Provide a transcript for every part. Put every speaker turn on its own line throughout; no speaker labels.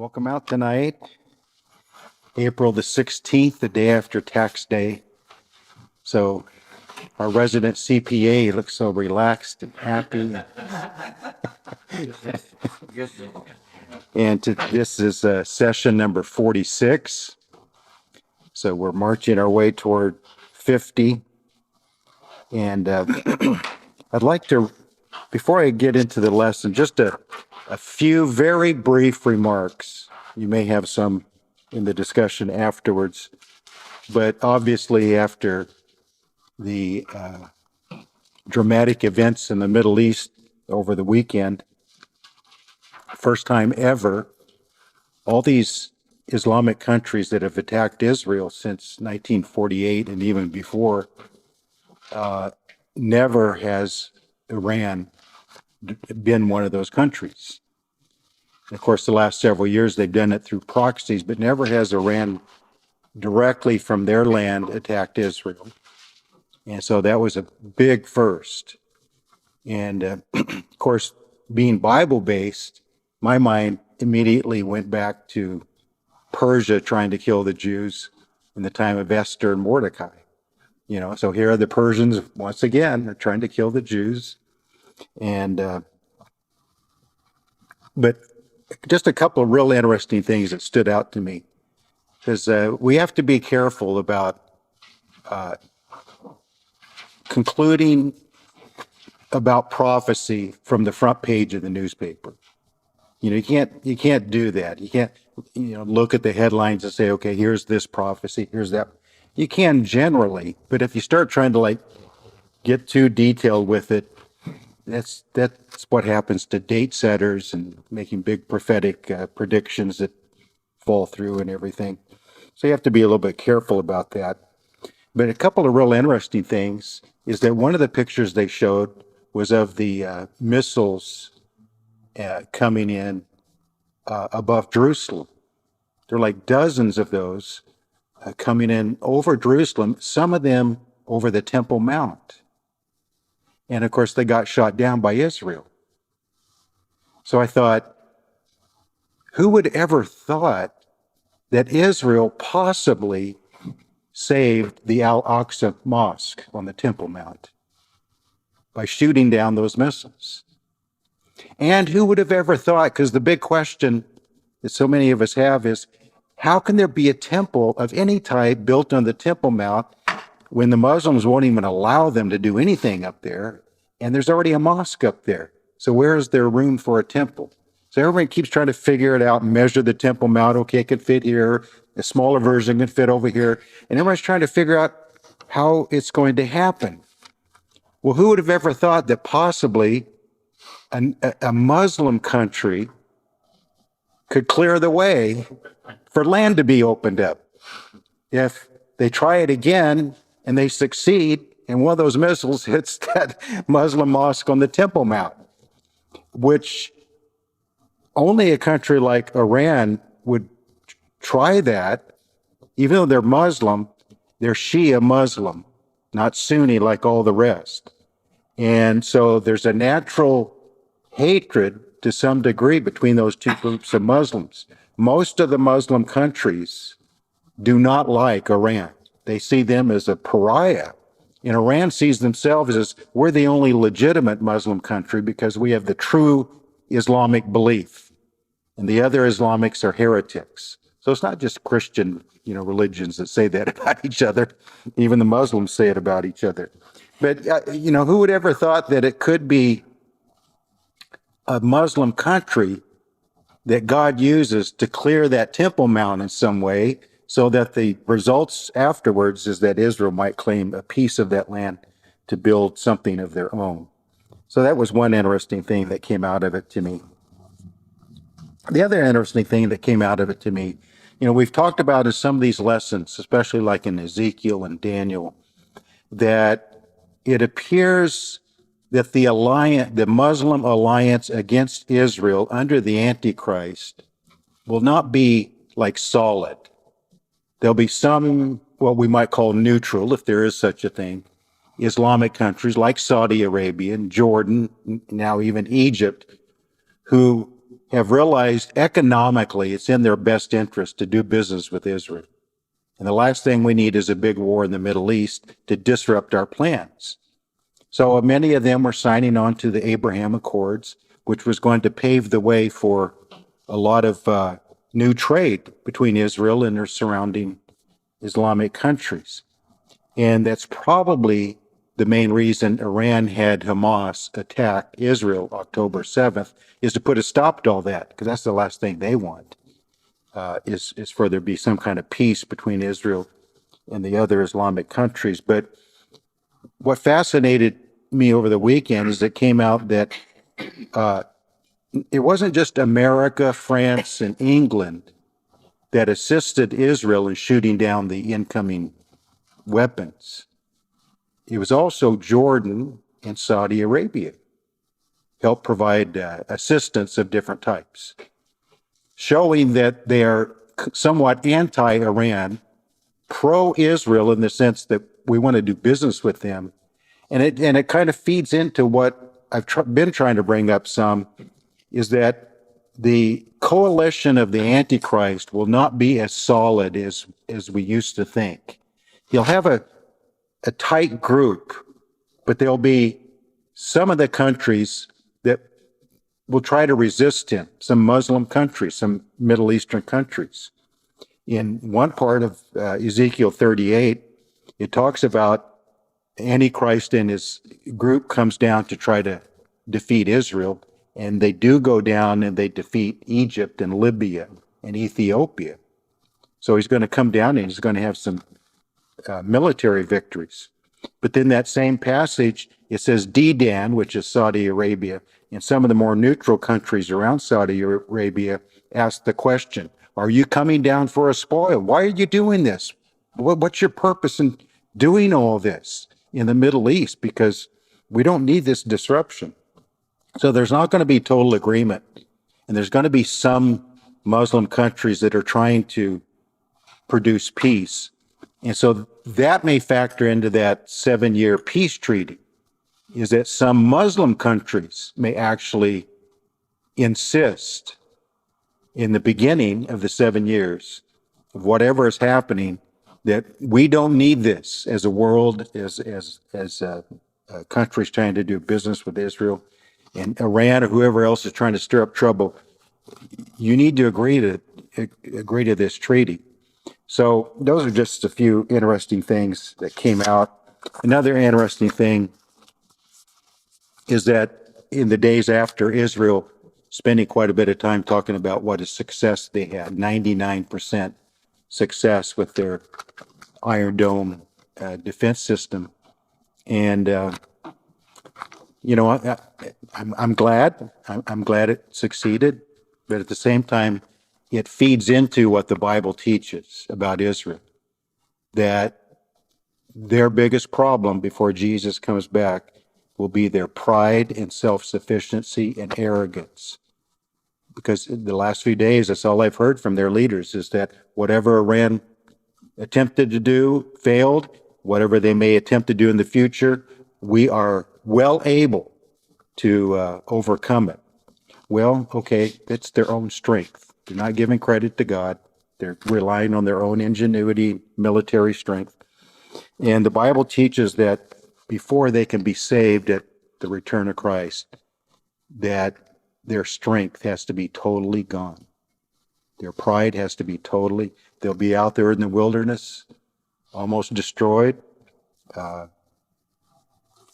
Welcome out tonight, April the 16th, the day after tax day. So our resident CPA looks so relaxed and happy. And this is session number 46. So we're marching our way toward 50. And I'd like to, before I get into the lesson, just a few very brief remarks. You may have some in the discussion afterwards, but obviously after the dramatic events in the Middle East over the weekend, first time ever, all these Islamic countries that have attacked Israel since 1948 and even before, never has Iran been one of those countries. Of course, the last several years they've done it through proxies, but never has Iran directly from their land attacked Israel. And so that was a big first. And of course, being Bible-based, my mind immediately went back to Persia trying to kill the Jews in the time of Esther and Mordecai. So here are the Persians once again, they're trying to kill the Jews. And but just a couple of real interesting things that stood out to me, because we have to be careful about concluding about prophecy from the front page of the newspaper. You can't do that. You can't look at the headlines and say, okay, here's this prophecy, here's that. You can generally, but if you start trying to get too detailed with it, that's what happens to date setters and making big prophetic predictions that fall through and everything. So you have to be a little bit careful about that. But a couple of real interesting things is that one of the pictures they showed was of the missiles coming in above Jerusalem. There are like dozens of those coming in over Jerusalem, some of them over the Temple Mount. And of course, they got shot down by Israel. So I thought, who would ever thought that Israel possibly saved the Al-Aqsa Mosque on the Temple Mount by shooting down those missiles? And who would have ever thought, because the big question that so many of us have is, how can there be a temple of any type built on the Temple Mount when the Muslims won't even allow them to do anything up there, and there's already a mosque up there? So where is there room for a temple? So everybody keeps trying to figure it out and measure the Temple Mount. Okay, it could fit here. A smaller version can fit over here. And everybody's trying to figure out how it's going to happen. Well, who would have ever thought that possibly a Muslim country could clear the way for land to be opened up? If they try it again and they succeed, and one of those missiles hits that Muslim mosque on the Temple Mount, which only a country like Iran would try that. Even though they're Muslim, they're Shia Muslim, not Sunni like all the rest. And so there's a natural hatred to some degree between those two groups of Muslims. Most of the Muslim countries do not like Iran. They see them as a pariah. And Iran sees themselves as, we're the only legitimate Muslim country because we have the true Islamic belief. And the other Islamics are heretics. So it's not just Christian, religions that say that about each other. Even the Muslims say it about each other. But, who would ever thought that it could be a Muslim country that God uses to clear that Temple Mount in some way, so that the results afterwards is that Israel might claim a piece of that land to build something of their own. So that was one interesting thing that came out of it to me. The other interesting thing that came out of it to me, we've talked about in some of these lessons, especially like in Ezekiel and Daniel, that it appears that the Muslim alliance against Israel under the Antichrist will not be like solid. There'll be some, what we might call neutral, if there is such a thing, Islamic countries like Saudi Arabia and Jordan, now even Egypt, who have realized economically it's in their best interest to do business with Israel. And the last thing we need is a big war in the Middle East to disrupt our plans. So many of them were signing on to the Abraham Accords, which was going to pave the way for a lot of new trade between Israel and their surrounding Islamic countries. And that's probably the main reason Iran had Hamas attack Israel October 7th, is to put a stop to all that, because that's the last thing they want, is for there to be some kind of peace between Israel and the other Islamic countries. But what fascinated me over the weekend is it came out that it wasn't just America, France, and England that assisted Israel in shooting down the incoming weapons. It was also Jordan and Saudi Arabia helped provide assistance of different types, showing that they are somewhat anti-Iran, pro-Israel in the sense that we want to do business with them. And it kind of feeds into what I've been trying to bring up some, is that the coalition of the Antichrist will not be as solid as we used to think. He'll have a tight group, but there'll be some of the countries that will try to resist him, some Muslim countries, some Middle Eastern countries. In one part of Ezekiel 38, it talks about Antichrist and his group comes down to try to defeat Israel, and they do go down and they defeat Egypt and Libya and Ethiopia. So he's going to come down and he's going to have some military victories. But then that same passage, it says Dedan, which is Saudi Arabia, and some of the more neutral countries around Saudi Arabia asked the question, are you coming down for a spoil? Why are you doing this? What's your purpose in doing all this in the Middle East? Because we don't need this disruption. So there's not going to be total agreement. And there's going to be some Muslim countries that are trying to produce peace. And so that may factor into that 7-year peace treaty, is that some Muslim countries may actually insist in the beginning of the 7 years of whatever is happening that we don't need this as a world, as countries trying to do business with Israel and Iran or whoever else is trying to stir up trouble. You need to agree to this treaty. So those are just a few interesting things that came out. Another interesting thing is that in the days after Israel, spending quite a bit of time talking about what a success they had, 99% success with their Iron Dome defense system. And, I'm glad. I'm glad it succeeded. But at the same time, it feeds into what the Bible teaches about Israel, that their biggest problem before Jesus comes back will be their pride and self-sufficiency and arrogance. Because in the last few days, that's all I've heard from their leaders, is that whatever Iran attempted to do failed, whatever they may attempt to do in the future, we are well able to overcome it. Well, okay, it's their own strength. They're not giving credit to God. They're relying on their own ingenuity, military strength. And the Bible teaches that before they can be saved at the return of Christ, that their strength has to be totally gone. Their pride has to be totally, they'll be out there in the wilderness, almost destroyed,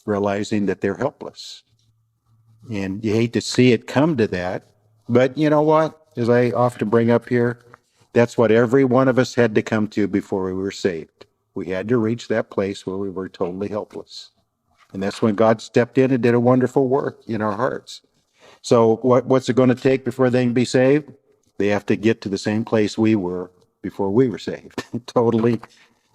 realizing that they're helpless. And you hate to see it come to that. But you know what? As I often bring up here, that's what every one of us had to come to before we were saved. We had to reach that place where we were totally helpless. And that's when God stepped in and did a wonderful work in our hearts. So what's it going to take before they can be saved? They have to get to the same place we were before we were saved, totally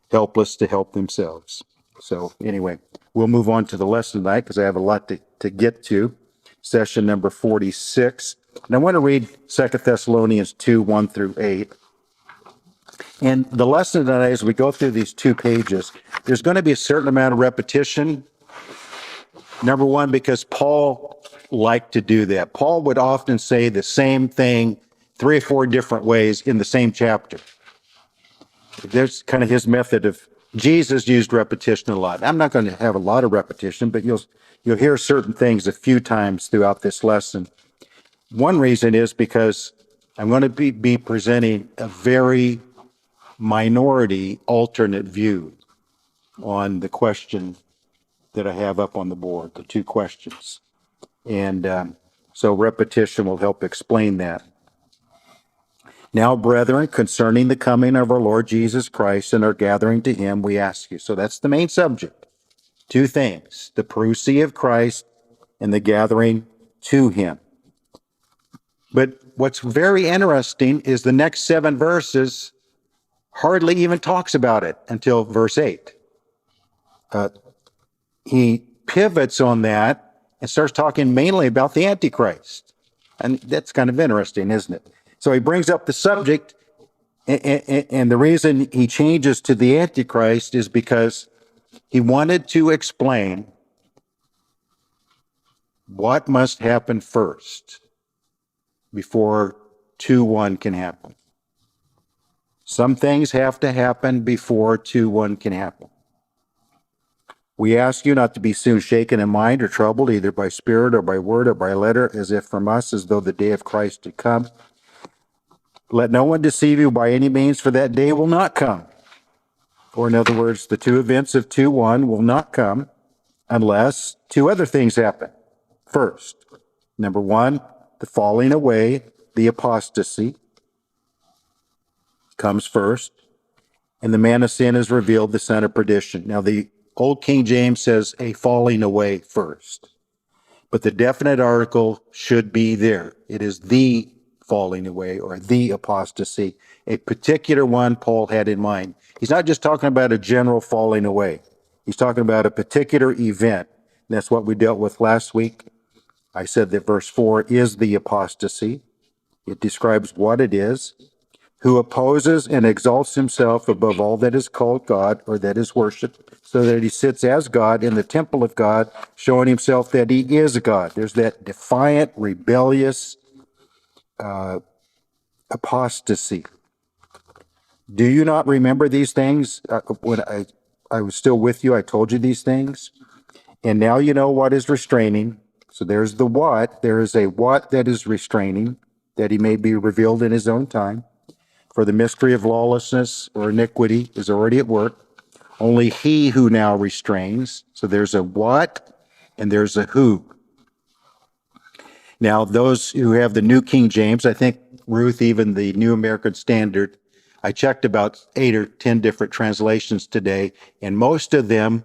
helpless to help themselves. So anyway, we'll move on to the lesson tonight because I have a lot to get to. Session number 46. And I want to read 2 Thessalonians 2, 1 through 8. And the lesson tonight, as we go through these 2 pages, there's going to be a certain amount of repetition. Number one, because Paul liked to do that. Paul would often say the same thing 3 or 4 different ways in the same chapter. There's kind of his method of. Jesus used repetition a lot. I'm not going to have a lot of repetition, but you'll hear certain things a few times throughout this lesson. One reason is because I'm going to be presenting a very minority alternate view on the question that I have up on the board, the 2 questions. And so repetition will help explain that. Now, brethren, concerning the coming of our Lord Jesus Christ and our gathering to him, we ask you. So that's the main subject. 2 things, the parousia of Christ and the gathering to him. But what's very interesting is the next 7 verses hardly even talks about it until verse 8. He pivots on that and starts talking mainly about the Antichrist. And that's kind of interesting, isn't it? So he brings up the subject, and the reason he changes to the Antichrist is because he wanted to explain what must happen first before 2:1 can happen. Some things have to happen before 2:1 can happen. We ask you not to be soon shaken in mind or troubled, either by spirit or by word or by letter, as if from us, as though the day of Christ had come. Let no one deceive you by any means, for that day will not come. Or in other words, the 2 events of 2:1 will not come unless 2 other things happen. First, number 1, the falling away, the apostasy comes first, and the man of sin is revealed, the son of perdition. Now, the Old King James says a falling away first, but the definite article should be there. It is the falling away or the apostasy, a particular one Paul had in mind. He's not just talking about a general falling away. He's talking about a particular event. And that's what we dealt with last week. I said that verse 4 is the apostasy. It describes what it is. Who opposes and exalts himself above all that is called God or that is worshipped, so that he sits as God in the temple of God, showing himself that he is God. There's that defiant, rebellious apostasy. Do you not remember these things? When I was still with you, I told you these things. And now you know what is restraining. So there's the what. There is a what that is restraining, that he may be revealed in his own time. For the mystery of lawlessness or iniquity is already at work. Only he who now restrains. So there's a what and there's a who. Now, those who have the New King James, I think, Ruth, even the New American Standard, I checked about 8 or 10 different translations today, and most of them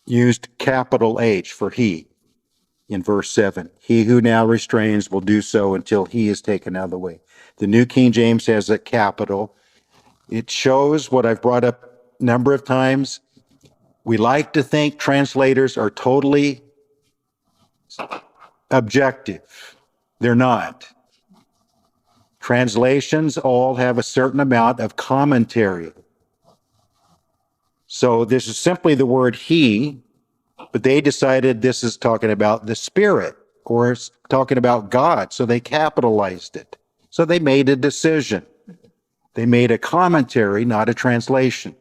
used capital H for he in verse 7. He who now restrains will do so until he is taken out of the way. The New King James has a capital. It shows what I've brought up a number of times. We like to think translators are totally objective. They're not. Translations all have a certain amount of commentary. So this is simply the word he, but they decided this is talking about the Spirit or it's talking about God, so they capitalized it. So they made a decision. They made a commentary, not a translation.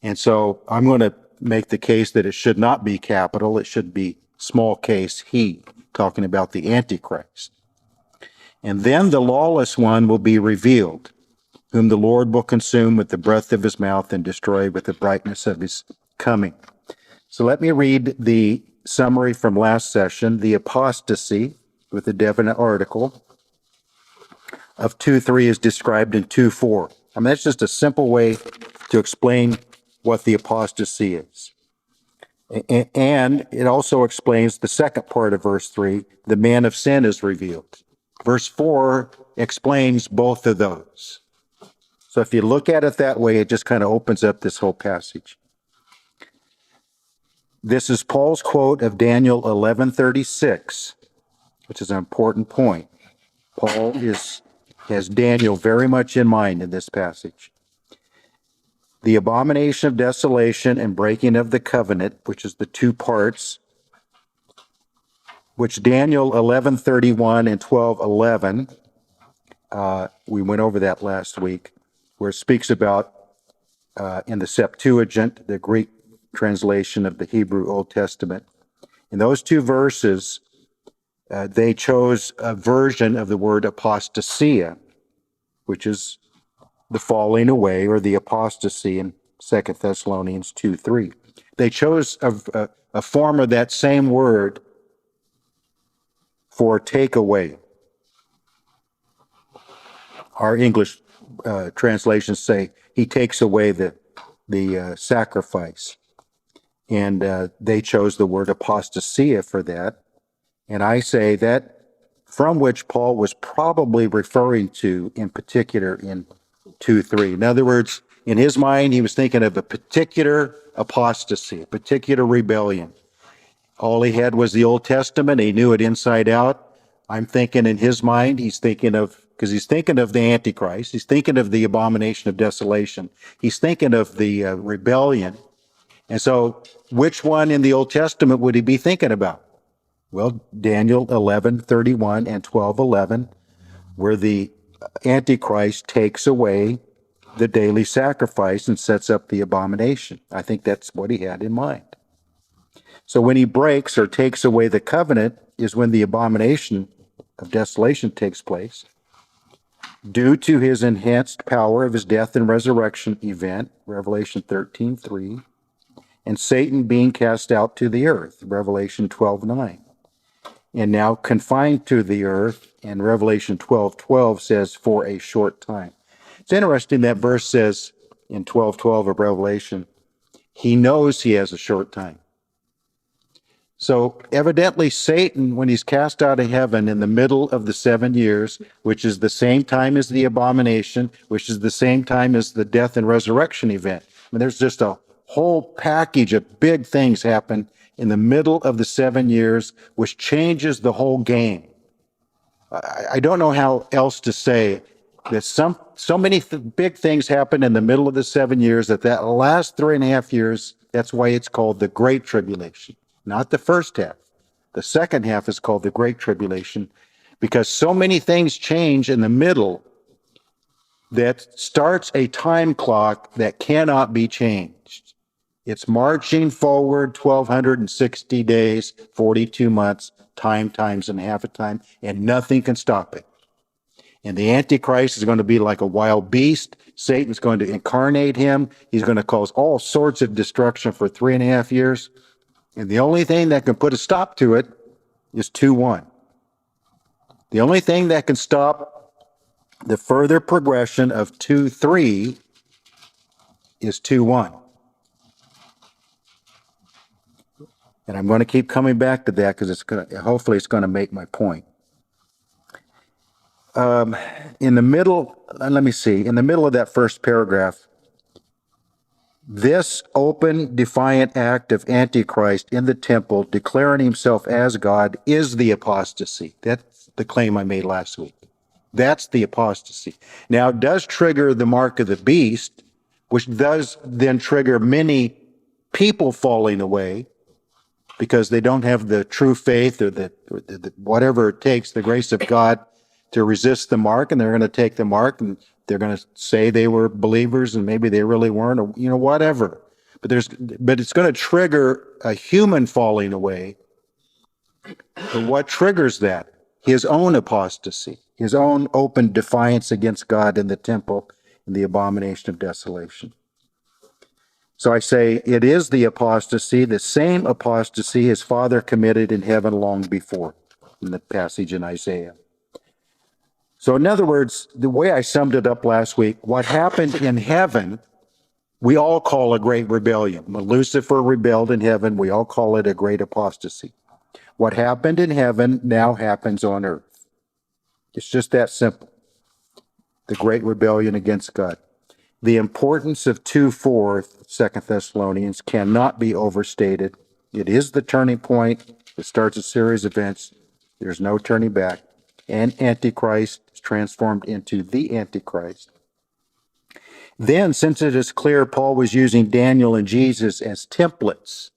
And so I'm going to make the case that it should not be capital. It should be small case he, talking about the Antichrist. And then the lawless one will be revealed, whom the Lord will consume with the breath of his mouth and destroy with the brightness of his coming. So let me read the summary from last session, the apostasy with a definite article of 2:3 is described in 2:4. I mean, that's just a simple way to explain what the apostasy is. And it also explains the second part of verse 3, the man of sin is revealed. Verse 4 explains both of those. So if you look at it that way, it just kind of opens up this whole passage. This is Paul's quote of Daniel 11:36, which is an important point. Paul has Daniel very much in mind in this passage. The abomination of desolation and breaking of the covenant, which is the two parts, which Daniel 11:31 and 12:11, we went over that last week, where it speaks about in the Septuagint, the Greek translation of the Hebrew Old Testament. In those two verses, they chose a version of the word apostasia, which is the falling away or the apostasy in 2 Thessalonians 2:3. They chose a form of that same word for take away. Our English translations say he takes away the sacrifice. And they chose the word apostasia for that. And I say that from which Paul was probably referring to in particular in 2:3. In other words, in his mind, he was thinking of a particular apostasy, a particular rebellion. All he had was the Old Testament. He knew it inside out. I'm thinking in his mind, because he's thinking of the Antichrist. He's thinking of the abomination of desolation. He's thinking of the rebellion. And so, which one in the Old Testament would he be thinking about? Well, Daniel 11:31 and 12:11, where the Antichrist takes away the daily sacrifice and sets up the abomination. I think that's what he had in mind. So when he breaks or takes away the covenant is when the abomination of desolation takes place. Due to his enhanced power of his death and resurrection event, Revelation 13:3, and Satan being cast out to the earth, Revelation 12:9. And now confined to the earth, and Revelation 12:12 says, for a short time. It's interesting that verse says in 12:12 of Revelation, he knows he has a short time. So evidently Satan, when he's cast out of heaven in the middle of the 7 years, which is the same time as the abomination, which is the same time as the death and resurrection event. I mean, there's just a whole package of big things happen in the middle of the 7 years, which changes the whole game. I don't know how else to say that so many big things happen in the middle of the 7 years that last 3.5 years, that's why it's called the Great Tribulation, not the first half. The second half is called the Great Tribulation because so many things change in the middle that starts a time clock that cannot be changed. It's marching forward 1,260 days, 42 months, time times and half a time, and nothing can stop it. And the Antichrist is going to be like a wild beast. Satan's going to incarnate him. He's going to cause all sorts of destruction for 3.5 years. And the only thing that can put a stop to it is 2:1. The only thing that can stop the further progression of 2:3 is 2:1. And I'm going to keep coming back to that because hopefully it's going to make my point. In the middle of that first paragraph, this open, defiant act of Antichrist in the temple, declaring himself as God, is the apostasy. That's the claim I made last week. That's the apostasy. Now, it does trigger the mark of the beast, which does then trigger many people falling away because they don't have the true faith or the whatever it takes, the grace of God to resist the mark, and they're going to take the mark and they're going to say they were believers and maybe they really weren't, or whatever. But it's going to trigger a human falling away. But what triggers that? His own apostasy, his own open defiance against God in the temple and the abomination of desolation. So I say it is the apostasy, the same apostasy his father committed in heaven long before, in the passage in Isaiah. So in other words, the way I summed it up last week, what happened in heaven, we all call a great rebellion. When Lucifer rebelled in heaven, we all call it a great apostasy. What happened in heaven now happens on earth. It's just that simple. The great rebellion against God. The importance of 2:4, 2 Thessalonians, cannot be overstated. It is the turning point. It starts a series of events. There's no turning back. And Antichrist is transformed into the Antichrist. Then, since it is clear Paul was using Daniel and Jesus as templates,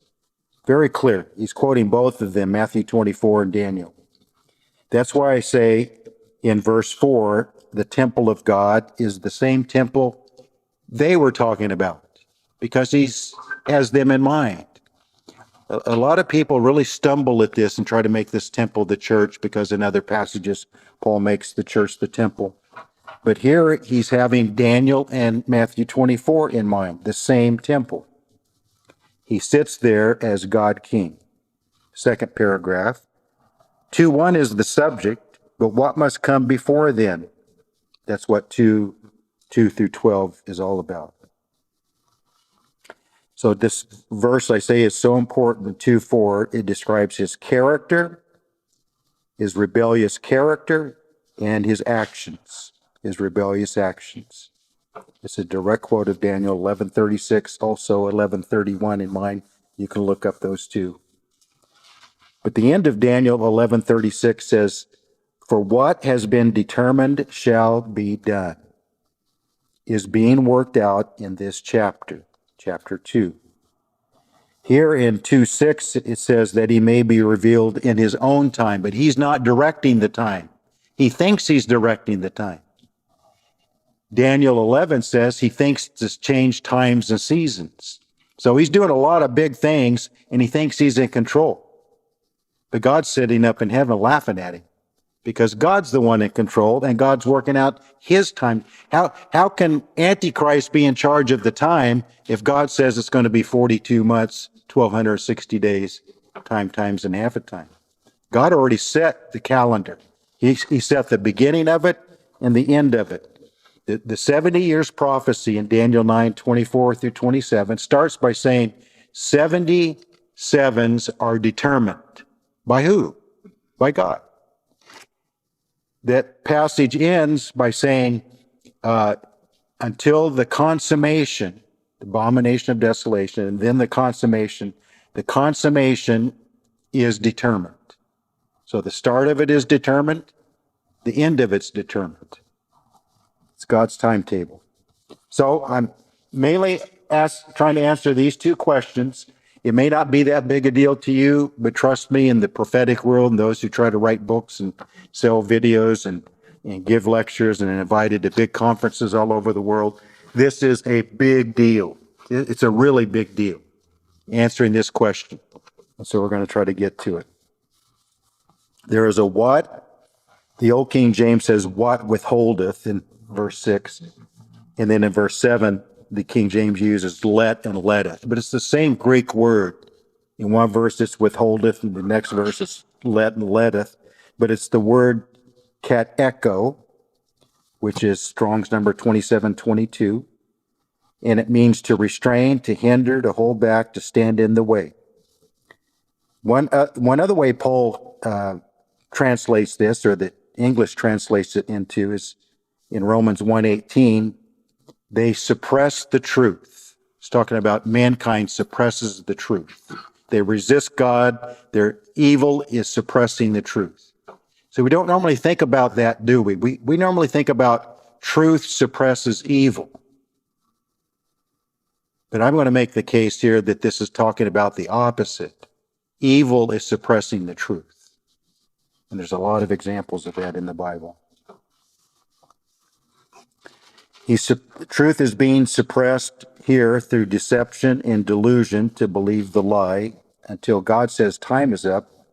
very clear. He's quoting both of them, Matthew 24 and Daniel. That's why I say in verse 4, the temple of God is the same temple they were talking about, because he has them in mind. A lot of people really stumble at this and try to make this temple the church, because in other passages, Paul makes the church the temple. But here he's having Daniel and Matthew 24 in mind, the same temple. He sits there as God King. Second paragraph. 2:1 is the subject, but what must come before then? That's what 2 through 12 is all about. So this verse, I say, is so important in 2:4. It describes his character, his rebellious character, and his actions, his rebellious actions. It's a direct quote of Daniel 11:36, also 11:31 in mine. You can look up those two. But the end of Daniel 11:36 says, "For what has been determined shall be done," is being worked out in this chapter, chapter 2. Here in 2:6, it says that he may be revealed in his own time, but he's not directing the time. He thinks he's directing the time. Daniel 11 says he thinks to change times and seasons. So he's doing a lot of big things, and he thinks he's in control. But God's sitting up in heaven laughing at him, because God's the one in control, and God's working out his time. How can Antichrist be in charge of the time if God says it's going to be 42 months, 1,260 days, times and half a time? God already set the calendar. He set the beginning of it and the end of it. The 70 years prophecy in Daniel 9:24 through 27 starts by saying 70 sevens are determined. By who? By God. That passage ends by saying, until the consummation, the abomination of desolation, and then the consummation is determined. So the start of it is determined, the end of it's determined. It's God's timetable. So I'm mainly trying to answer these two questions. It may not be that big a deal to you, but trust me, in the prophetic world and those who try to write books and sell videos and give lectures and invited to big conferences all over the world, this is a big deal. It's a really big deal, answering this question. And so we're going to try to get to it. There is a what. The Old King James says, "what withholdeth," in verse 6. And then in verse 7, the King James uses "let" and "letteth." But it's the same Greek word. In one verse, it's "withholdeth," and the next verse, it's "let" and "letteth." But it's the word "kateko," which is Strong's number 2722. And it means to restrain, to hinder, to hold back, to stand in the way. One other way Paul translates this, or the English translates it into, is in Romans 1:18, they suppress the truth. It's talking about mankind suppresses the truth. They resist God. Their evil is suppressing the truth. So we don't normally think about that, do we? We normally think about truth suppresses evil. But I'm going to make the case here that this is talking about the opposite. Evil is suppressing the truth. And there's a lot of examples of that in the Bible. Truth is being suppressed here through deception and delusion to believe the lie until God says time is up,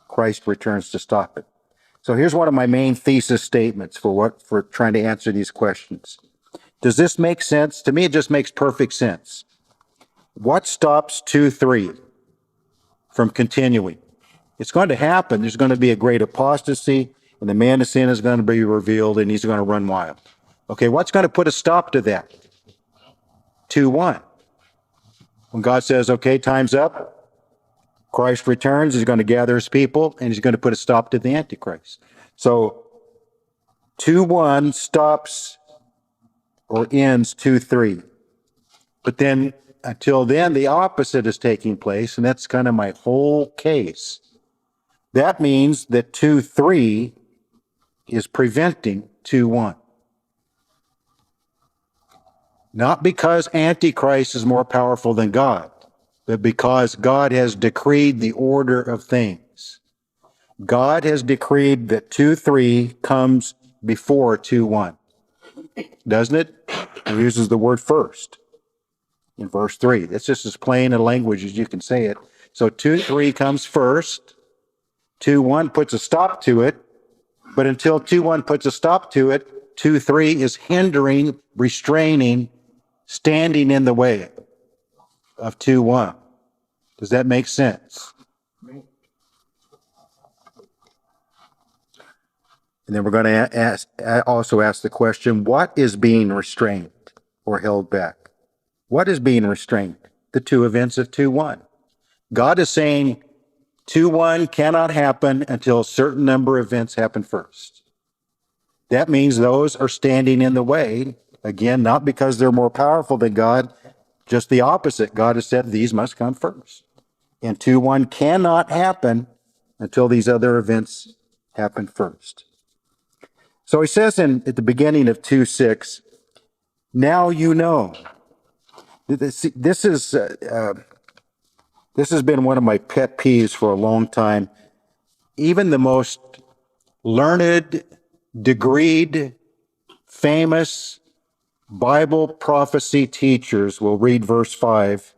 Christ returns to stop it. So here's one of my main thesis statements for trying to answer these questions. Does this make sense? To me, it just makes perfect sense. What stops 2:3 from continuing? It's going to happen. There's going to be a great apostasy, and the man of sin is going to be revealed, and he's going to run wild. Okay, what's going to put a stop to that? 2:1. When God says, okay, time's up, Christ returns, he's going to gather his people, and he's going to put a stop to the Antichrist. So 2:1 stops or ends 2:3. But then, until then, the opposite is taking place, and that's kind of my whole case. That means that 2:3 is preventing 2:1. Not because Antichrist is more powerful than God, but because God has decreed the order of things. God has decreed that 2:3 comes before 2:1, doesn't it? He uses the word first in verse 3. That's just as plain a language as you can say it. So 2:3 comes first, 2:1 puts a stop to it, but until 2:1 puts a stop to it, 2:3 is hindering, restraining, standing in the way of 2:1. Does that make sense? And then we're going to also ask the question, what is being restrained or held back? What is being restrained? The two events of 2:1. God is saying 2:1 cannot happen until a certain number of events happen first. That means those are standing in the way, again, not because they're more powerful than God, just the opposite. God has said these must come first. And 2:1 cannot happen until these other events happen first. So he says at the beginning of 2:6, now you know. This has been one of my pet peeves for a long time. Even the most learned, degreed, famous Bible prophecy teachers will read verse 5,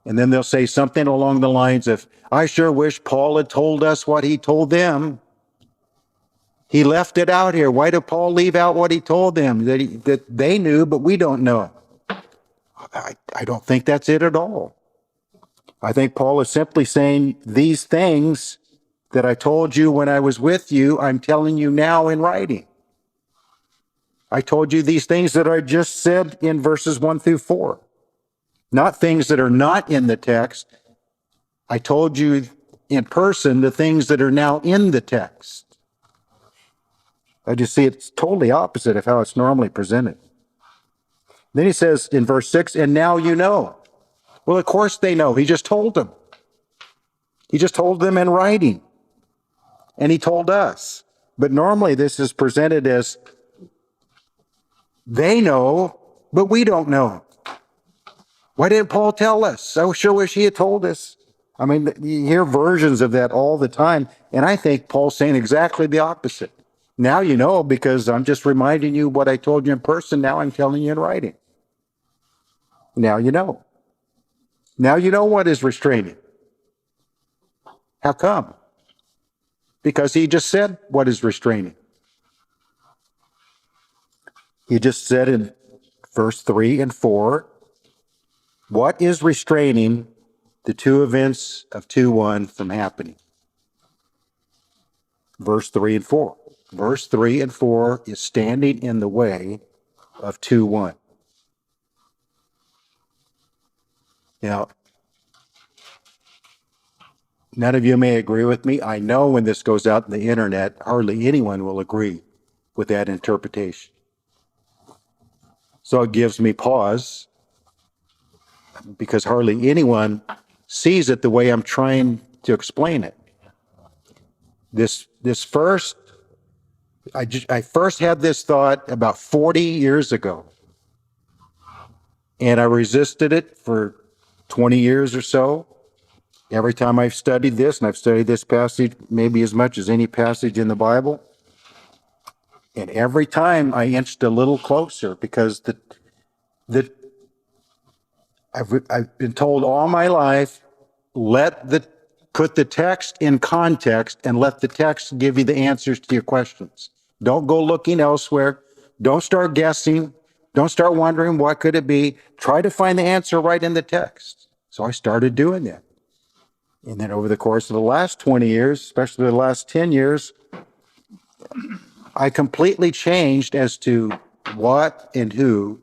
and then they'll say something along the lines of, I sure wish Paul had told us what he told them. He left it out here. Why did Paul leave out what he told them that they knew, but we don't know? I don't think that's it at all. I think Paul is simply saying these things that I told you when I was with you, I'm telling you now in writing. I told you these things that I just said in verses 1 through 4, not things that are not in the text. I told you in person the things that are now in the text. I just see it's totally opposite of how it's normally presented. Then he says in verse 6, and now you know. Well, of course they know. He just told them. He just told them in writing. And he told us. But normally this is presented as they know, but we don't know. Why didn't Paul tell us? I sure wish he had told us. I mean, you hear versions of that all the time. And I think Paul's saying exactly the opposite. Now you know because I'm just reminding you what I told you in person. Now I'm telling you in writing. Now you know. Now you know what is restraining. How come? Because he just said what is restraining. He just said in verse 3 and 4, what is restraining the two events of 2:1 from happening? Verse 3 and 4. Verse 3 and 4 is standing in the way of 2:1. Now, none of you may agree with me. I know when this goes out on the internet, hardly anyone will agree with that interpretation. So it gives me pause because hardly anyone sees it the way I'm trying to explain it. I first had this thought about 40 years ago, and I resisted it for 20 years or so. Every time I've studied this, and I've studied this passage maybe as much as any passage in the Bible, and every time I inched a little closer because I've been told all my life, put the text in context and let the text give you the answers to your questions. Don't go looking elsewhere. Don't start guessing. Don't start wondering what could it be. Try to find the answer right in the text. So I started doing that. And then over the course of the last 20 years, especially the last 10 years, I completely changed as to what and who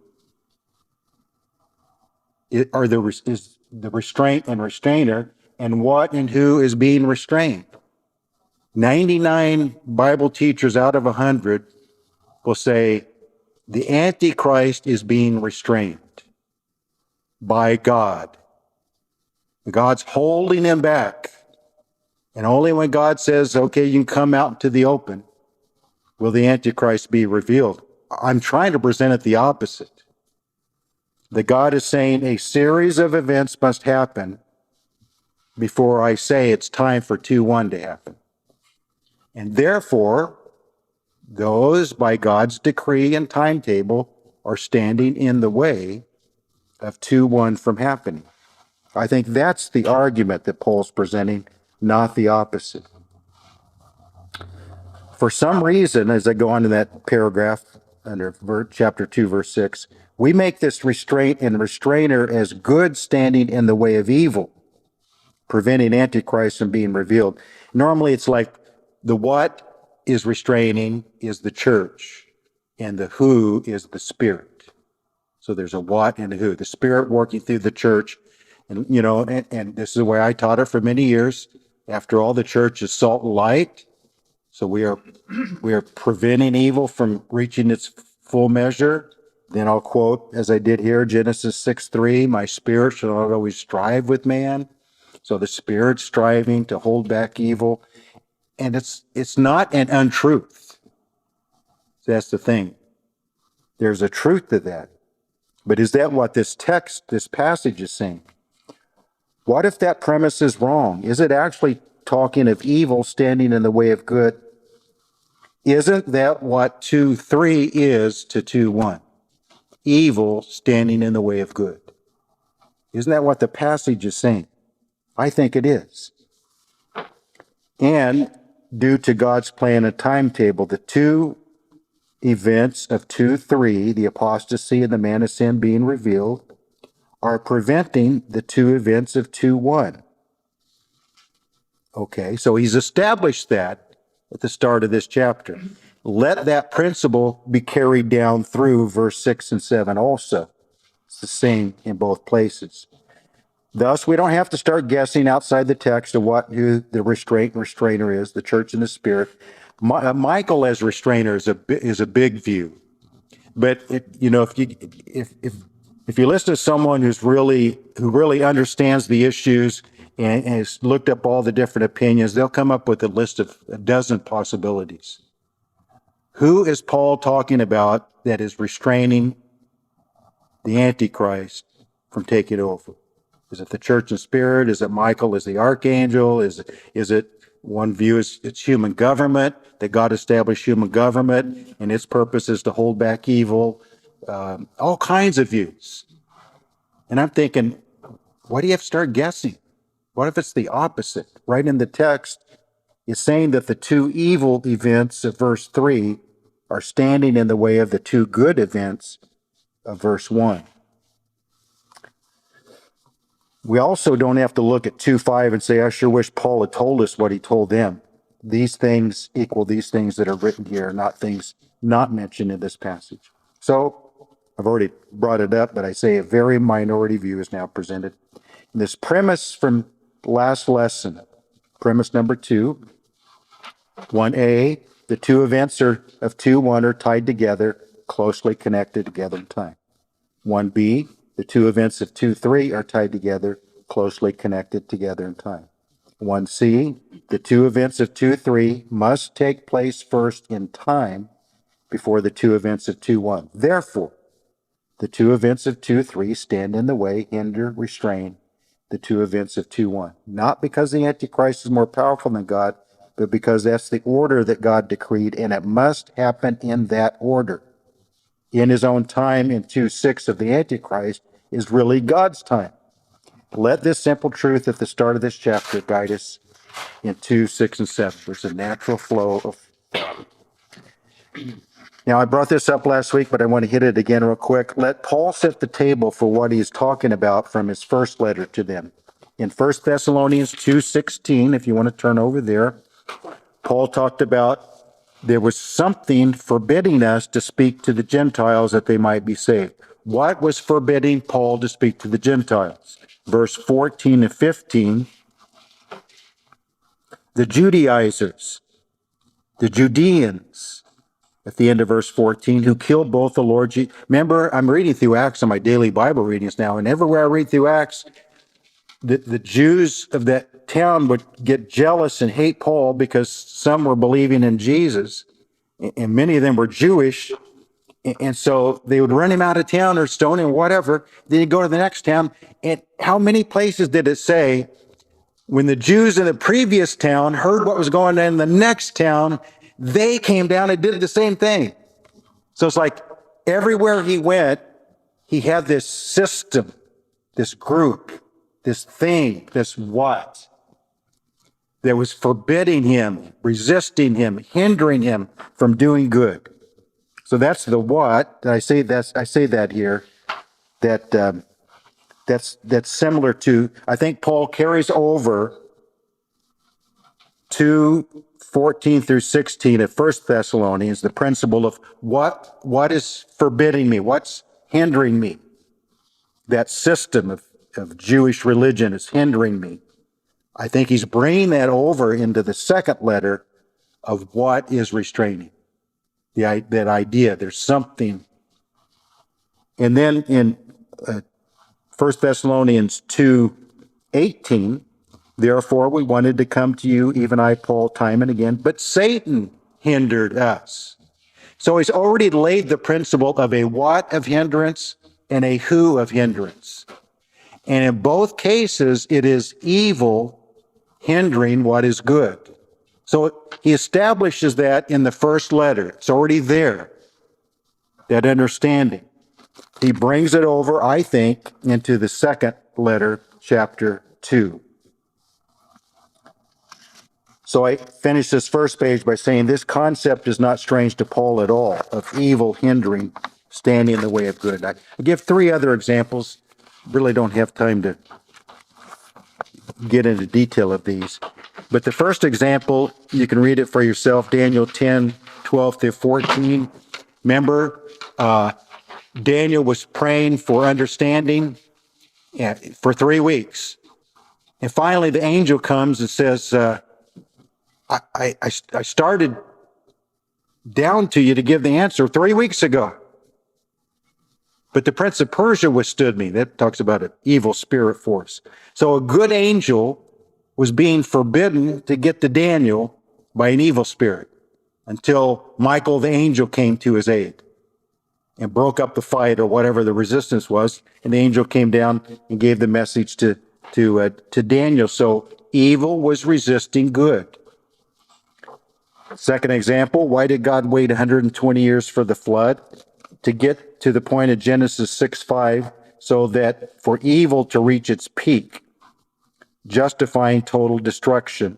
is the restraint and restrainer, and what and who is being restrained. 99 Bible teachers out of 100 will say the Antichrist is being restrained by God. God's holding him back. And only when God says, okay, you can come out into the open, will the Antichrist be revealed. I'm trying to present it the opposite. That God is saying a series of events must happen before I say it's time for 2-1 to happen. And therefore, those by God's decree and timetable are standing in the way of 2-1 from happening. I think that's the argument that Paul's presenting, not the opposite. For some reason, as I go on to that paragraph under chapter 2, verse 6, we make this restraint and restrainer as good standing in the way of evil, preventing Antichrist from being revealed. Normally, it's like the what is restraining is the church, and the who is the Spirit. So there's a what and a who. The Spirit working through the church. And, and this is the way I taught it for many years. After all, the church is salt and light. So we are preventing evil from reaching its full measure. Then I'll quote, as I did here, Genesis 6:3, my spirit shall not always strive with man. So the spirit's striving to hold back evil. And it's not an untruth. That's the thing. There's a truth to that. But is that what this passage is saying? What if that premise is wrong? Is it actually talking of evil standing in the way of good? Isn't that what 2:3 is to 2:1? Evil standing in the way of good. Isn't that what the passage is saying? I think it is. And due to God's plan and timetable, the two events of 2:3, the apostasy and the man of sin being revealed, are preventing the two events of 2:1. Okay, so he's established that at the start of this chapter. Let that principle be carried down through verse 6 and 7 also. It's the same in both places. Thus, we don't have to start guessing outside the text of who the restraint and restrainer is, the church and the Spirit. Michael as restrainer is a big view. But if you listen to someone who really understands the issues and has looked up all the different opinions, they'll come up with a list of a dozen possibilities. Who is Paul talking about that is restraining the Antichrist from taking over? Is it the church and spirit? Is it Michael as the archangel? Is it one view is it's human government, that God established human government and its purpose is to hold back evil? All kinds of views. And I'm thinking, why do you have to start guessing? What if it's the opposite? Right in the text, it's saying that the two evil events of verse 3 are standing in the way of the two good events of verse 1. We also don't have to look at 2:5 and say, I sure wish Paul had told us what he told them. These things equal these things that are written here, not things not mentioned in this passage. So I've already brought it up, but I say a very minority view is now presented. And this premise from last lesson, premise number 2, 1a, the two events of 2:1 are tied together, closely connected together in time. 1b, the two events of 2:3 are tied together, closely connected together in time. 1c, the two events of 2:3 must take place first in time before the two events of 2:1. Therefore, the two events of 2:3 stand in the way, hinder, restrain the two events of 2:1. Not because the Antichrist is more powerful than God, but because that's the order that God decreed, and it must happen in that order. In his own time in 2:6 of the Antichrist is really God's time. Let this simple truth at the start of this chapter guide us in 2:6 and 7. There's a natural flow of thought. Now, I brought this up last week, but I want to hit it again real quick. Let Paul set the table for what he's talking about from his first letter to them. In 1 Thessalonians 2:16, if you want to turn over there, Paul talked about there was something forbidding us to speak to the Gentiles that they might be saved. What was forbidding Paul to speak to the Gentiles? Verse 14 and 15, the Judaizers, the Judeans, at the end of verse 14, who killed both the Lord Jesus. Remember, I'm reading through Acts on my daily Bible readings now, and everywhere I read through Acts, the Jews of that town would get jealous and hate Paul because some were believing in Jesus, and many of them were Jewish, And so they would run him out of town or stone him, whatever. Then he'd go to the next town. And how many places did it say when the Jews in the previous town heard what was going on in the next town, they came down and did the same thing? So it's like everywhere he went, he had this system, this group, this thing, this what that was forbidding him, resisting him, hindering him from doing good. So that's the what. I say that here. That's similar to, I think Paul carries over 2:14 through 16 of 1 Thessalonians, the principle of what is forbidding me, what's hindering me. That system of Jewish religion is hindering me. I think he's bringing that over into the second letter of what is restraining. That idea, there's something. And then in 1 Thessalonians 2:18, therefore we wanted to come to you, even I, Paul, time and again, but Satan hindered us. So he's already laid the principle of a what of hindrance and a who of hindrance. And in both cases, it is evil hindering what is good. So he establishes that in the first letter. It's already there, that understanding. He brings it over, I think, into the second letter, chapter 2. So I finish this first page by saying this concept is not strange to Paul at all, of evil hindering, standing in the way of good. I give three other examples. Really don't have time to get into detail of these. But the first example, you can read it for yourself, Daniel 10:12 through 14. Remember, Daniel was praying for understanding for 3 weeks. And finally, the angel comes and says, I started down to you to give the answer 3 weeks ago. But the prince of Persia withstood me. That talks about an evil spirit force. So a good angel was being forbidden to get to Daniel by an evil spirit until Michael the angel came to his aid and broke up the fight or whatever the resistance was. And the angel came down and gave the message to Daniel. So evil was resisting good. Second example, why did God wait 120 years for the flood? To get to the point of Genesis 6:5, so that for evil to reach its peak, justifying total destruction,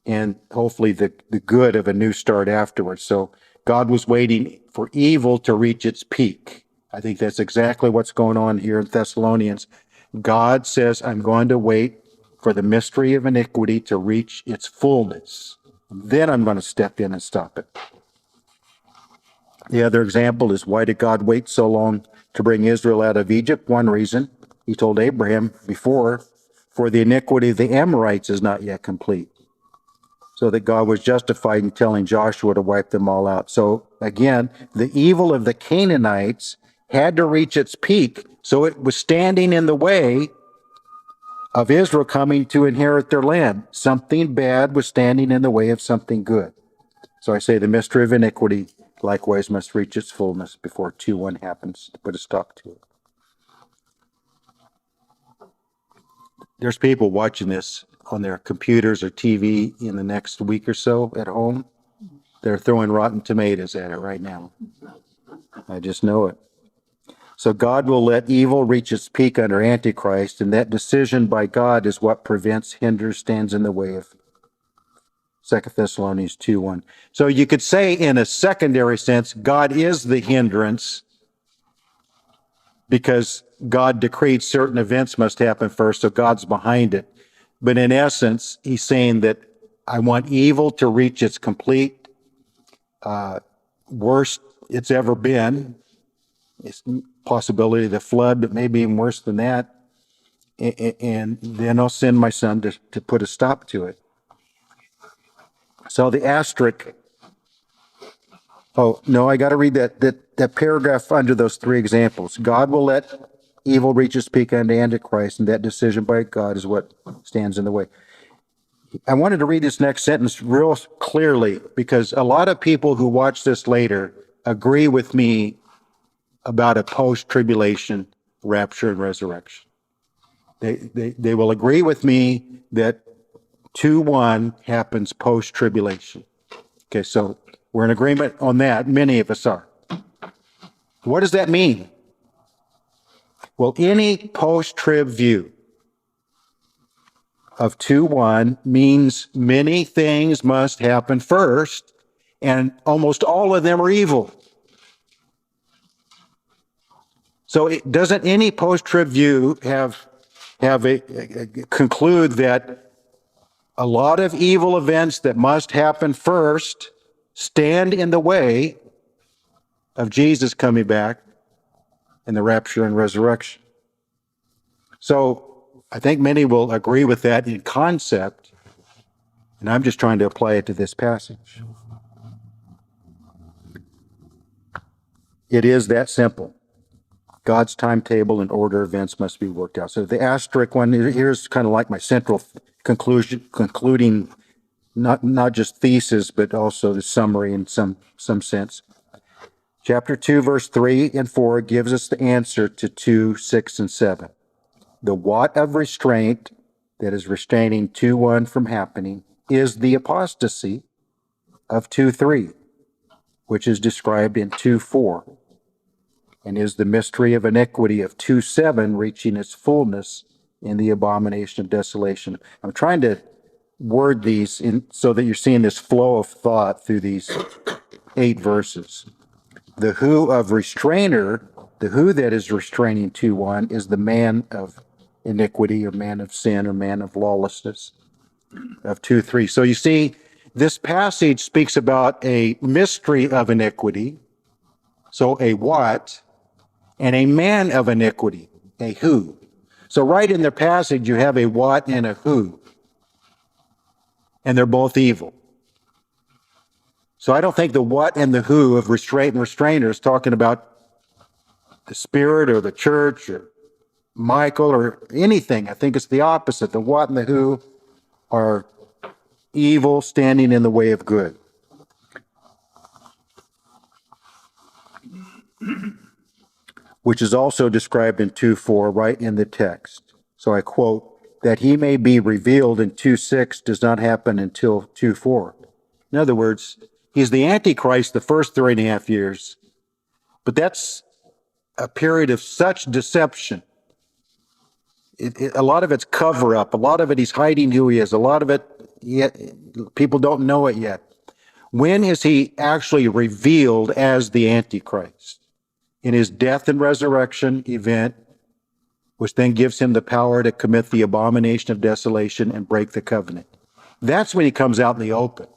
and hopefully the good of a new start afterwards. So God was waiting for evil to reach its peak. I think that's exactly what's going on here in Thessalonians. God says, I'm going to wait for the mystery of iniquity to reach its fullness. Then I'm going to step in and stop it. The other example is, why did God wait so long to bring Israel out of Egypt? One reason, he told Abraham before, for the iniquity of the Amorites is not yet complete. So that God was justified in telling Joshua to wipe them all out. So again, the evil of the Canaanites had to reach its peak, so it was standing in the way of Israel coming to inherit their land. Something bad was standing in the way of something good. So I say the mystery of iniquity likewise must reach its fullness before 2:1 happens to put a stop to it. There's people watching this on their computers or TV in the next week or so at home. They're throwing rotten tomatoes at it right now. I just know it. So God will let evil reach its peak under Antichrist, and that decision by God is what prevents, hinders, stands in the way of 2 Thessalonians 2:1. So you could say in a secondary sense, God is the hindrance because God decreed certain events must happen first, so God's behind it. But in essence, he's saying that I want evil to reach its complete worst it's ever been. It's possibility of the flood, but maybe even worse than that. And then I'll send my son to put a stop to it. So the asterisk, oh, no, I got to read that paragraph under those three examples. God will let evil reach its peak under Antichrist, and that decision by God is what stands in the way. I wanted to read this next sentence real clearly because a lot of people who watch this later agree with me about a post-tribulation rapture and resurrection. They will agree with me that 2:1 happens post-tribulation. Okay, so we're in agreement on that. Many of us are. What does that mean? Well, any post-trib view of 2:1 means many things must happen first, and almost all of them are evil. So doesn't any post-trib view have conclude that a lot of evil events that must happen first stand in the way of Jesus coming back and the rapture and resurrection? So I think many will agree with that in concept, and I'm just trying to apply it to this passage. It is that simple. God's timetable and order of events must be worked out. So the asterisk one, here's kind of like my central concluding not just thesis, but also the summary in some sense. Chapter 2, verse 3 and 4 gives us the answer to 2, 6, and 7. The what of restraint that is restraining 2:1 from happening is the apostasy of 2:3, which is described in 2:4, and is the mystery of iniquity of 2:7 reaching its fullness in the abomination of desolation. I'm trying to word these so that you're seeing this flow of thought through these 8 verses. The who of restrainer, the who that is restraining 2:1 is the man of iniquity or man of sin or man of lawlessness of 2:3. So you see, this passage speaks about a mystery of iniquity, so a what, and a man of iniquity, a who. So right in the passage, you have a what and a who, and they're both evil. So I don't think the what and the who of restraint and restrainer is talking about the Spirit or the church or Michael or anything. I think it's the opposite. The what and the who are evil standing in the way of good. Which is also described in 2:4 right in the text. So I quote, that he may be revealed in 2:6 does not happen until 2:4. In other words, he's the Antichrist the first 3.5 years, but that's a period of such deception. A lot of it's cover up. A lot of it he's hiding who he is. A lot of it people don't know it yet. When is he actually revealed as the Antichrist? In his death and resurrection event, which then gives him the power to commit the abomination of desolation and break the covenant. That's when he comes out in the open.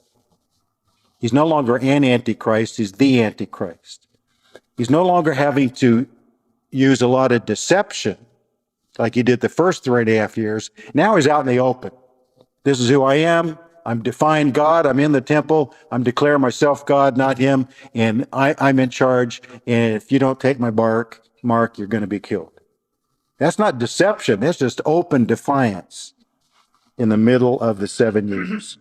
He's no longer an Antichrist, he's the Antichrist. He's no longer having to use a lot of deception like he did the first 3.5 years. Now he's out in the open. This is who I am. I'm defying God. I'm in the temple. I'm declaring myself God, not him. And I'm in charge. And if you don't take my mark, you're going to be killed. That's not deception. That's just open defiance in the middle of the 7 years.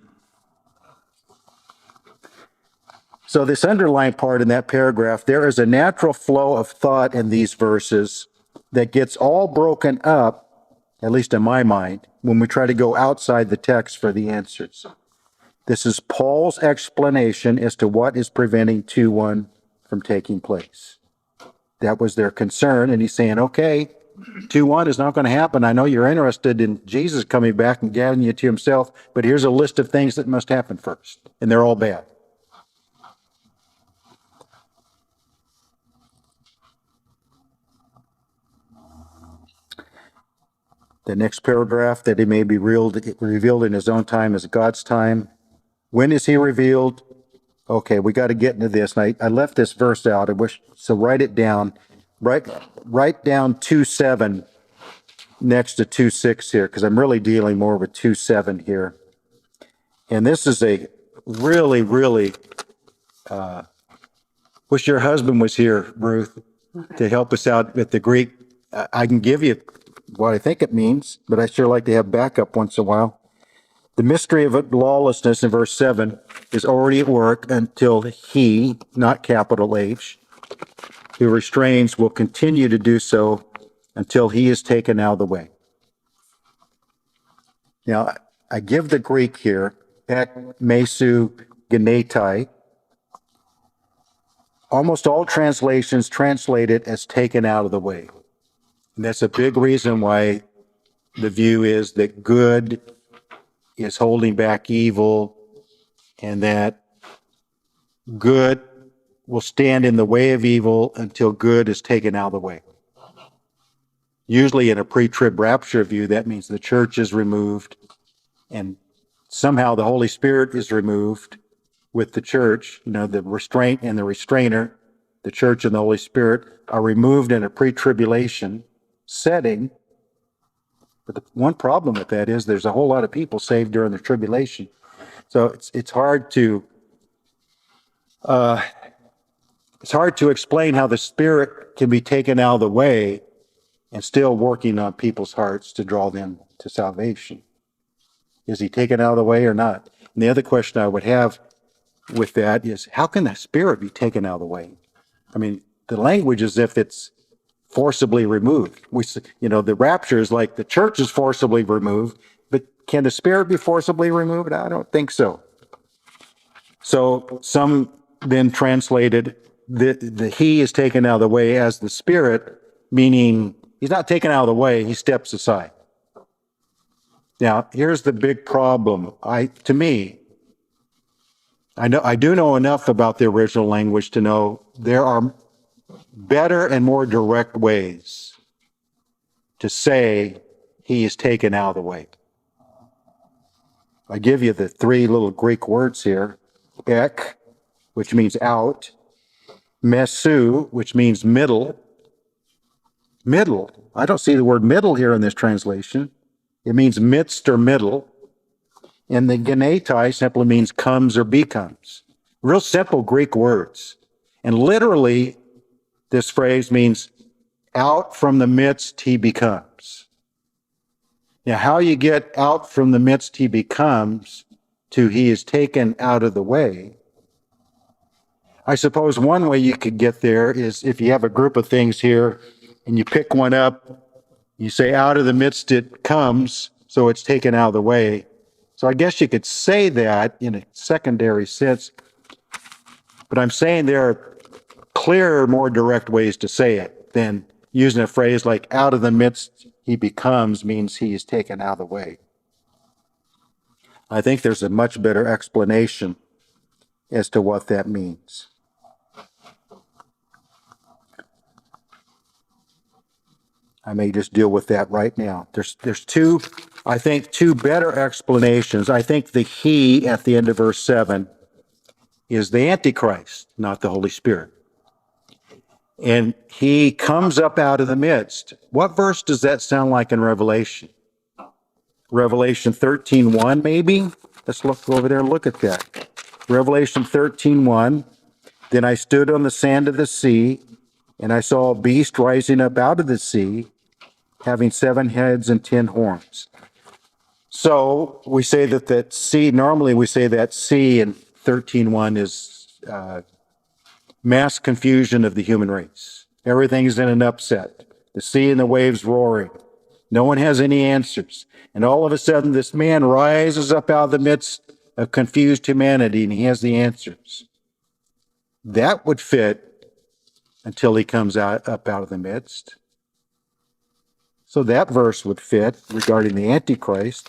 So this underlying part in that paragraph, there is a natural flow of thought in these verses that gets all broken up, at least in my mind, when we try to go outside the text for the answers. This is Paul's explanation as to what is preventing 2:1 from taking place. That was their concern, and he's saying, okay, 2:1 is not going to happen. I know you're interested in Jesus coming back and gathering you to himself, but here's a list of things that must happen first, and they're all bad. The next paragraph, that he may be revealed in his own time as God's time. When is he revealed? Okay, we got to get into this. And I left this verse out. So write it down. Write down 2:7 next to 2:6 here, because I'm really dealing more with 2:7 here. And this is a really, really, wish your husband was here, Ruth, to help us out with the Greek. I can give you what I think it means, but I sure like to have backup once in a while. The mystery of lawlessness in verse 7 is already at work until he, not capital H, who restrains will continue to do so until he is taken out of the way. Now, I give the Greek here, ek mesu genetai. Almost all translations translate it as taken out of the way. And that's a big reason why the view is that good is holding back evil, and that good will stand in the way of evil until good is taken out of the way. Usually in a pre-trib rapture view, that means the church is removed and somehow the Holy Spirit is removed with the church. The restraint and the restrainer, the church and the Holy Spirit, are removed in a pre-tribulation setting. But the one problem with that is there's a whole lot of people saved during the tribulation. So it's hard to explain how the Spirit can be taken out of the way and still working on people's hearts to draw them to salvation. Is he taken out of the way or not? And the other question I would have with that is, how can the Spirit be taken out of the way? I mean, the language is if it's forcibly removed. The rapture is like the church is forcibly removed, but can the Spirit be forcibly removed? I don't think so. So some then translated the he is taken out of the way as the Spirit, meaning he's not taken out of the way, he steps aside. Now, here's the big problem. I do know enough about the original language to know there are better and more direct ways to say he is taken out of the way. I give you the three little Greek words here: ek, which means out; mesu, which means middle. Middle. I don't see the word middle here in this translation. It means midst or middle. And the genetai simply means comes or becomes. Real simple Greek words. And literally, this phrase means out from the midst he becomes. Now, how you get out from the midst he becomes to he is taken out of the way, I suppose one way you could get there is if you have a group of things here and you pick one up, you say out of the midst it comes, so it's taken out of the way. So I guess you could say that in a secondary sense, but I'm saying there are clearer, more direct ways to say it than using a phrase like out of the midst he becomes means he is taken out of the way. I think there's a much better explanation as to what that means. I may just deal with that right now. There's two better explanations. I think the he at the end of verse 7 is the Antichrist, not the Holy Spirit. And he comes up out of the midst. What verse does that sound like in Revelation? Revelation 13:1, maybe? Let's look over there and look at that. Revelation 13:1. Then I stood on the sand of the sea, and I saw a beast rising up out of the sea, having 7 heads and 10 horns. So we say that sea, normally we say that sea in 13:1 is mass confusion of the human race. Everything's in an upset. The sea and the waves roaring. No one has any answers. And all of a sudden, this man rises up out of the midst of confused humanity, and he has the answers. That would fit until he comes up out of the midst. So that verse would fit regarding the Antichrist.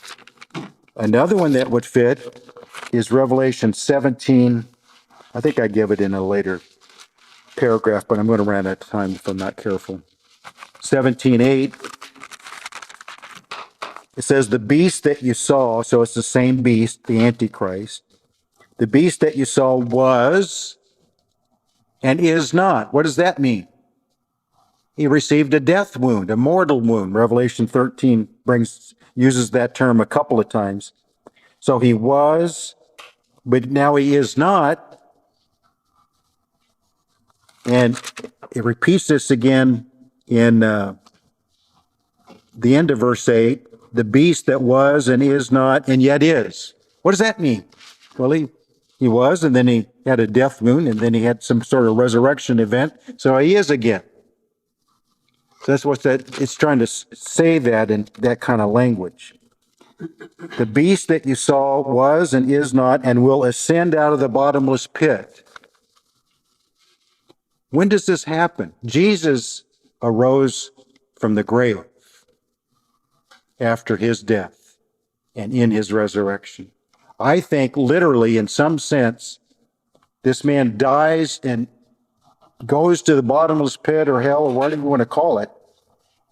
Another one that would fit is Revelation 17. I think I give it in a later paragraph, but I'm going to run out of time if I'm not careful. 17:8. It says, the beast that you saw, so it's the same beast, the Antichrist. The beast that you saw was and is not. What does that mean? He received a death wound, a mortal wound. Revelation 13 uses that term a couple of times. So he was, but now he is not. And it repeats this again in the end of verse 8. The beast that was and is not and yet is. What does that mean? Well, he He was, and then he had a death wound, and then he had some sort of resurrection event. So he is again. So that's what it's trying to say that in that kind of language. The beast that you saw was and is not and will ascend out of the bottomless pit. When does this happen? Jesus arose from the grave after his death and in his resurrection. I think literally, in some sense, this man dies and goes to the bottomless pit or hell or whatever you want to call it.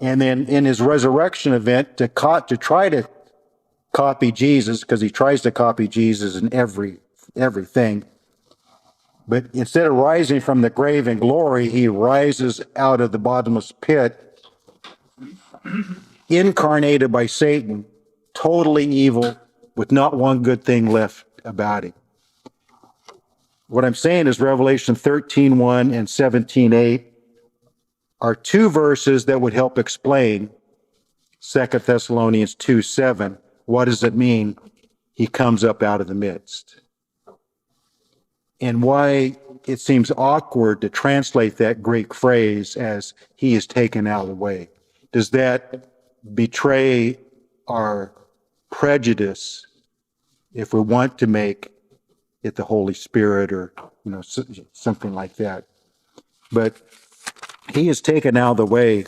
And then in his resurrection event, to try to copy Jesus, because he tries to copy Jesus in everything. But instead of rising from the grave in glory, he rises out of the bottomless pit, incarnated by Satan, totally evil, with not one good thing left about him. What I'm saying is Revelation 13:1 and 17:8 are two verses that would help explain 2 Thessalonians 2:7. What does it mean? He comes up out of the midst. And why it seems awkward to translate that Greek phrase as he is taken out of the way. Does that betray our prejudice if we want to make it the Holy Spirit or something like that? But he is taken out of the way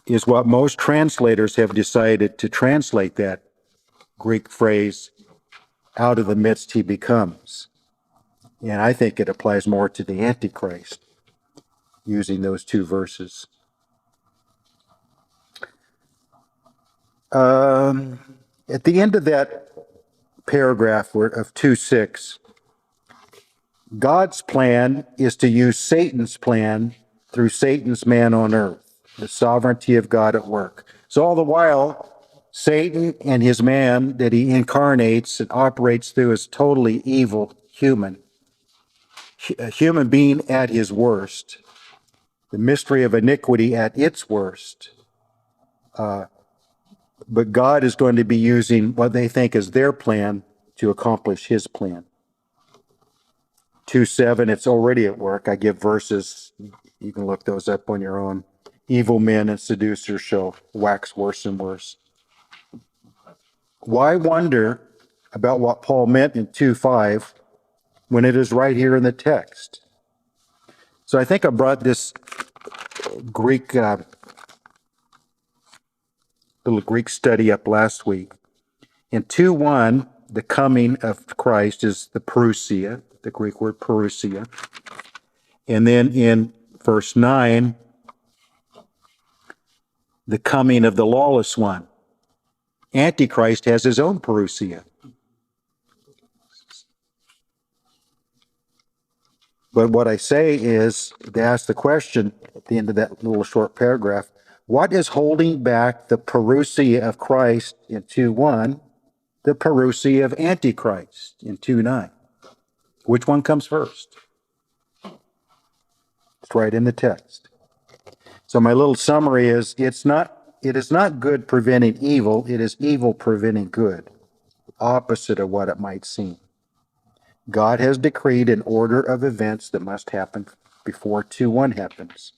is what most translators have decided to translate that Greek phrase, out of the midst he becomes. And I think it applies more to the Antichrist, using those two verses. At the end of that paragraph of 2:6, God's plan is to use Satan's plan through Satan's man on earth, the sovereignty of God at work. So all the while, Satan and his man that he incarnates and operates through is totally evil human, a human being at his worst, the mystery of iniquity at its worst. But God is going to be using what they think is their plan to accomplish his plan. 2:7, it's already at work. I give verses. You can look those up on your own. Evil men and seducers shall wax worse and worse. Why wonder about what Paul meant in 2:5 when it is right here in the text? So I think I brought this Greek little Greek study up last week. In 2:1, the coming of Christ is the parousia, the Greek word parousia. And then in verse 9, the coming of the lawless one. Antichrist has his own parousia. But what I say is, to ask the question at the end of that little short paragraph, what is holding back the parousia of Christ in 2:1, the parousia of Antichrist in 2:9? Which one comes first? It's right in the text. So my little summary is, it is not good preventing evil, it is evil preventing good, opposite of what it might seem. God has decreed an order of events that must happen before 2:1 happens.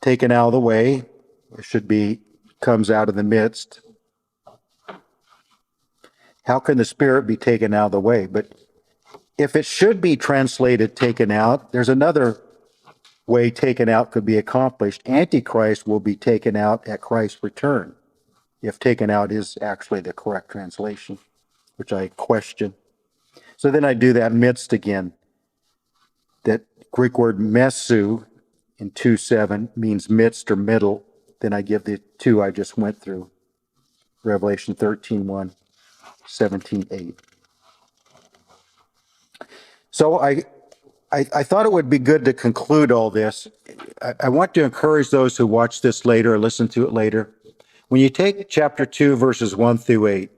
Taken out of the way, it should be, comes out of the midst. How can the Spirit be taken out of the way? But if it should be translated taken out, there's another way taken out could be accomplished. Antichrist will be taken out at Christ's return, if taken out is actually the correct translation, which I question. So then I do that midst again. That Greek word mesu in 2:7 means midst or middle. Then I give the two I just went through. Revelation 13:1, 17:8. So I thought it would be good to conclude all this. I want to encourage those who watch this later or listen to it later. When you take chapter 2, verses 1 through 8,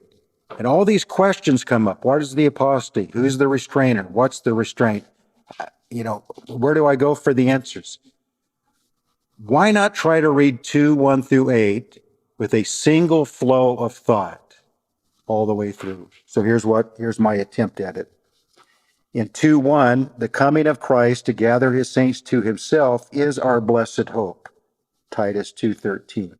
and all these questions come up. What is the apostasy? Who's the restrainer? What's the restraint? Where do I go for the answers? Why not try to read 2:1 through 8 with a single flow of thought all the way through? So here's my attempt at it. In 2:1, the coming of Christ to gather his saints to himself is our blessed hope. Titus 2:13.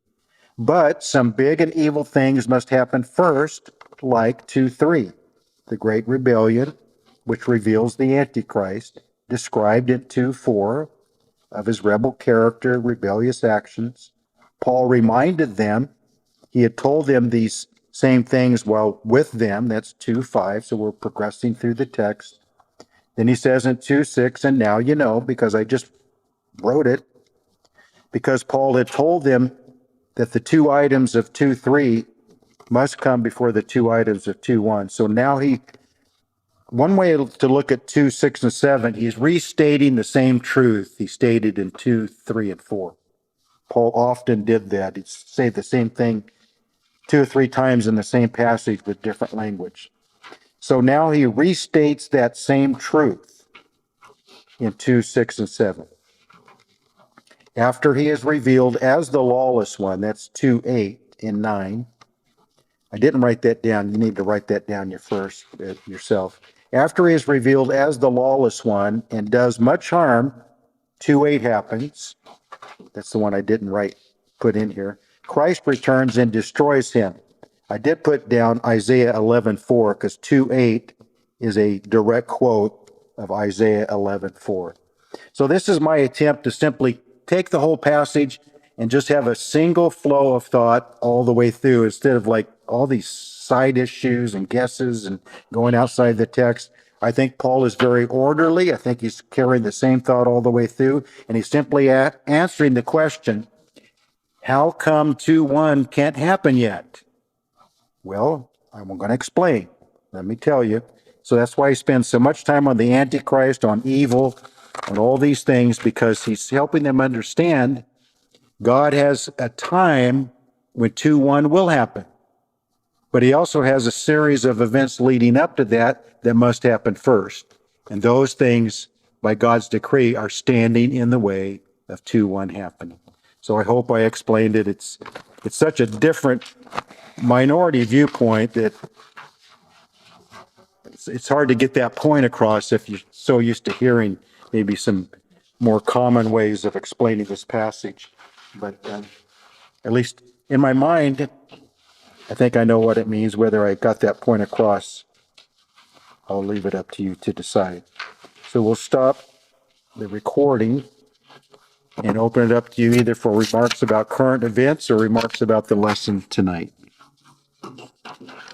But some big and evil things must happen first, like 2:3, the great rebellion, which reveals the Antichrist, described in 2:4 of his rebel character, rebellious actions. Paul reminded them he had told them these same things while with them. That's 2:5. So we're progressing through the text. Then he says in 2:6, and now you know, because I just wrote it, because Paul had told them that the two items of 2:3 must come before the two items of 2:1. So now one way to look at 2:6 and 7, he's restating the same truth he stated in 2:3 and 4. Paul often did that. He'd say the same thing 2 or 3 times in the same passage with different language. So now he restates that same truth in 2:6 and 7. After he is revealed as the lawless one, that's 2:8 and 9. I didn't write that down. You need to write that down yourself. After he is revealed as the lawless one and does much harm, 2:8 happens. That's the one I didn't put in here. Christ returns and destroys him. I did put down Isaiah 11:4 because 2:8 is a direct quote of Isaiah 11:4. So this is my attempt to simply take the whole passage and just have a single flow of thought all the way through instead of like all these side issues and guesses and going outside the text. I think Paul is very orderly. I think he's carrying the same thought all the way through, and he's simply answering the question, how come 2:1 can't happen yet? Well, I'm going to explain. Let me tell you. So that's why he spends so much time on the Antichrist, on evil, on all these things, because he's helping them understand God has a time when 2:1 will happen. But he also has a series of events leading up to that must happen first. And those things, by God's decree, are standing in the way of 2:1 happening. So I hope I explained it. It's such a different minority viewpoint that it's hard to get that point across if you're so used to hearing maybe some more common ways of explaining this passage. But at least in my mind, I think I know what it means. Whether I got that point across, I'll leave it up to you to decide. So we'll stop the recording and open it up to you either for remarks about current events or remarks about the lesson tonight.